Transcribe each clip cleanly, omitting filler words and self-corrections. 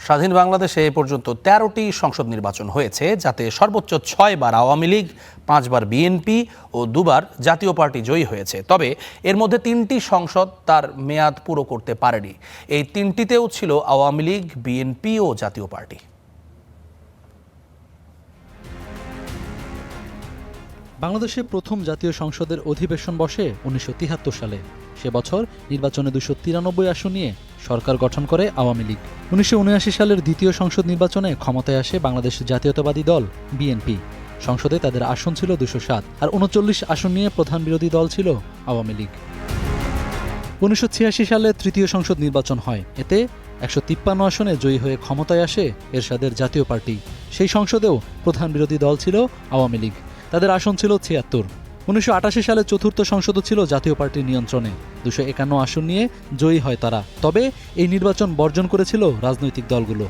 স্বাধীন বাংলাদেশে এ পর্যন্ত ১৩টি সংসদ নির্বাচন হয়েছে, যাতে সর্বোচ্চ ৬ বার আওয়ামী লীগ, ৫ বার বিএনপি ও ২ বার জাতীয় পার্টি জয়ী হয়েছে। তবে এর মধ্যে ৩টি সংসদ তার মেয়াদ পুরো করতে পারেনি। এই ৩টিতেও ছিল আওয়ামী লীগ, বিএনপি ও জাতীয় পার্টি। বাংলাদেশে প্রথম জাতীয় সংসদের অধিবেশন বসে ১৯৭৩ সালে। সে বছর নির্বাচনে ২৯৩ আসন নিয়ে সরকার গঠন করে আওয়ামী লীগ। ১৯৭৯ সালের দ্বিতীয় সংসদ নির্বাচনে ক্ষমতায় আসে বাংলাদেশ জাতীয়তাবাদী দল বিএনপি। সংসদে তাদের আসন ছিল ২০৭ আর ৩৯ আসন নিয়ে প্রধান বিরোধী দল ছিল আওয়ামী লীগ। ১৯৮৬ সালে তৃতীয় সংসদ নির্বাচন হয়। এতে ১৫৩ আসনে জয়ী হয়ে ক্ষমতায় আসে এরশাদের জাতীয় পার্টি। সেই সংসদেও প্রধান বিরোধী দল ছিল আওয়ামী লীগ। তাদের আসন ছিল ৭৬। ১৯৮৮ সালে চতুর্থ সংসদও ছিল জাতীয় পার্টির নিয়ন্ত্রণে। ২৫১ আসন নিয়ে জয়ী হয় তারা। তবে এই নির্বাচন বর্জন করেছিল রাজনৈতিক দলগুলো।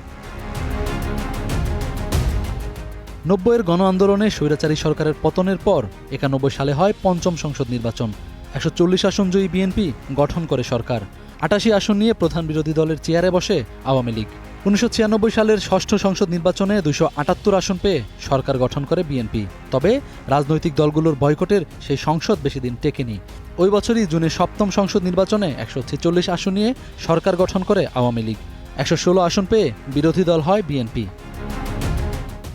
৯০-এর গণ আন্দোলনে স্বৈরাচারী সরকারের পতনের পর ৯১ সালে হয় পঞ্চম সংসদ নির্বাচন। ১৪০ আসন জয়ী বিএনপি গঠন করে সরকার। ৮৮ আসন নিয়ে প্রধান বিরোধী দলের চেয়ারে বসে আওয়ামী লীগ। ১৯৯৬ সালের ষষ্ঠ সংসদ নির্বাচনে ২৭৮ আসন পেয়ে সরকার গঠন করে বিএনপি। তবে রাজনৈতিক দলগুলোর বয়কটের সেই সংসদ বেশি দিন টেকেনি। ওই বছরই জুনে সপ্তম সংসদ নির্বাচনে ১৪৬ আসন নিয়ে সরকার গঠন করে আওয়ামী লীগ। ১১৬ আসন পেয়ে বিরোধী দল হয় বিএনপি।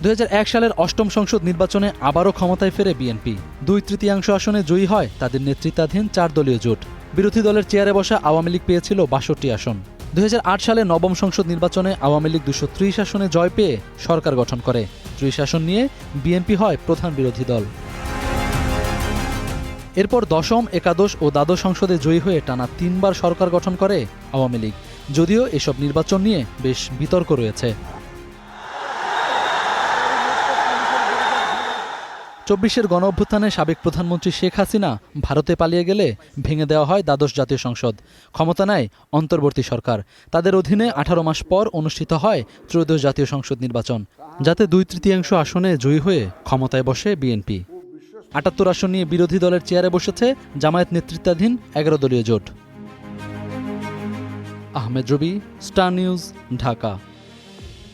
২০০১ সালের অষ্টম সংসদ নির্বাচনে আবারও ক্ষমতায় ফেরে বিএনপি। ২/৩ আসনে জয়ী হয় তাদের নেতৃত্বাধীন ৪ দলীয় জোট। বিরোধী দলের চেয়ারে বসা আওয়ামী লীগ পেয়েছিল ৬২ আসন। ২০০৮ সালে নবম সংসদ নির্বাচনে আওয়ামী লীগ ২৩০ আসনে জয় পেয়ে সরকার গঠন করে। ৩০ আসন নিয়ে বিএনপি হয় প্রধান বিরোধী দল। এরপর দশম, একাদশ ও দ্বাদশ সংসদে জয়ী হয়ে টানা ৩ বার সরকার গঠন করে আওয়ামী লীগ। যদিও এসব নির্বাচন নিয়ে বেশ বিতর্ক রয়েছে। ২৪-এর গণ অভ্যুত্থানে সাবেক প্রধানমন্ত্রী শেখ হাসিনা ভারতে পালিয়ে গেলে ভেঙে দেওয়া হয় দ্বাদশ জাতীয় সংসদ। ক্ষমতা নেয় অন্তর্বর্তী সরকার। তাদের অধীনে ১৮ মাস পর অনুষ্ঠিত হয় ত্রয়োদশ জাতীয় সংসদ নির্বাচন, যাতে ২/৩ আসনে জয়ী হয়ে ক্ষমতায় বসে বিএনপি। ৭৮ আসন নিয়ে বিরোধী দলের চেয়ারে বসেছে জামায়াত নেতৃত্বাধীন ১১ দলীয় জোট। আহমেদ রবি, স্টার নিউজ, ঢাকা।